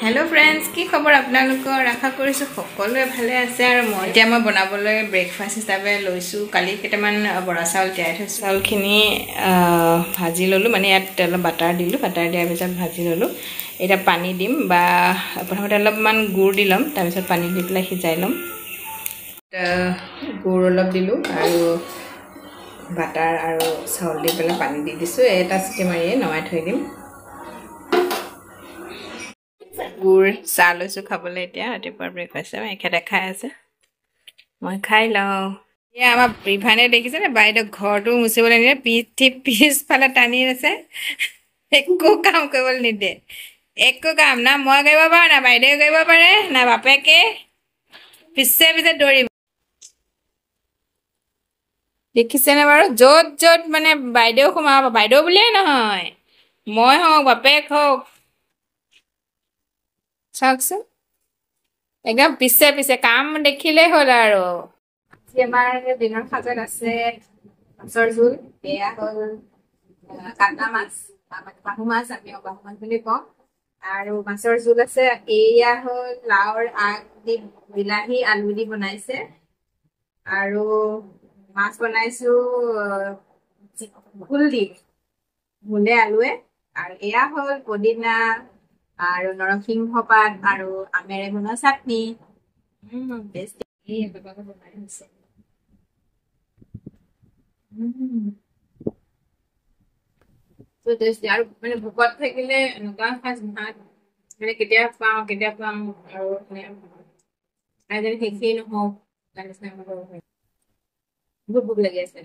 hello friends की खबर आपनालोকৰ आशा কৰিছো সকলোৱে ভালে আছে আৰু মই বনাবলৈ ব্ৰেকফাষ্ট হিচাপে লৈছো কালি কেটামান বৰা চাউল তিয়াই থৈছো চাউলখিনি ভাজি ললো মানে ইয়াত অলপ বাটাৰ দিলো বাটাৰ দিয়াৰ পিছত ভাজি ললো এটা পানী দিম বা প্ৰথমতে অলপমান গুড় দিলম তাৰ পিছত পানী দি পেলাই সিজাই লম গুড় অলপ দিলো আৰু বাটাৰ আৰু চাউল দি পেলাই পানী দি দিছো এটা চিটি মাৰিয়ে নমাই থৈ দিম গুড় চাহ লৈছো খাবলৈ এতিয়া ৰাতিপুৱাৰ ব্ৰেকফাষ্ট এখেতে খাই আছে মই খাই লওঁ এয়া আমাৰ প্ৰিভানে দেখিছে নে বাইদেউ ঘৰটো মুচিবলৈ নিয়ে পিছফালে টানি আছে একো কাম কৰিবলৈ নিদিয়ে একো কাম না মই কৰিব পাৰো না বাইদেউ কৰিব পাৰে না বাপেকে পিছে পিছে দৌৰিব দেখিছেনে বাৰু য'ত য'ত মানে বাইদেউ সোমাব বাইদেউ বুলিয়ে নহয় মই হওক বাপেক হওক চাওকচোন একদম পিছে পিছে কাম দেখিলেই হ'ল আৰু আজি আমাৰ দিনৰ সাজত আছে মাছৰ জোল এয়া হ'ল কাটা মাছ বাহু মাছ আমি বাহু মাছ বুলি কওঁ আৰু মাছৰ জোল আছে এয়া হ'ল লাওৰ আগ দি বিলাহী আলু দি বনাইছে আৰু মাছ বনাইছো ভোল দি ভোলে আলুৱে আৰু এয়া হ'ল পদিনা আৰু নৰসিংহ পাত আৰু আমেৰে বনোৱা চাটনি টেষ্টি বাবাকে বনাই আছে তো টেষ্টি আৰু মানে ভোকত থাকিলে এনেকুৱা সাজ ভাত মানে কেতিয়া পাওঁ আৰু মানে আজি শেষেই নহওক বহুত ভোক লাগি আছে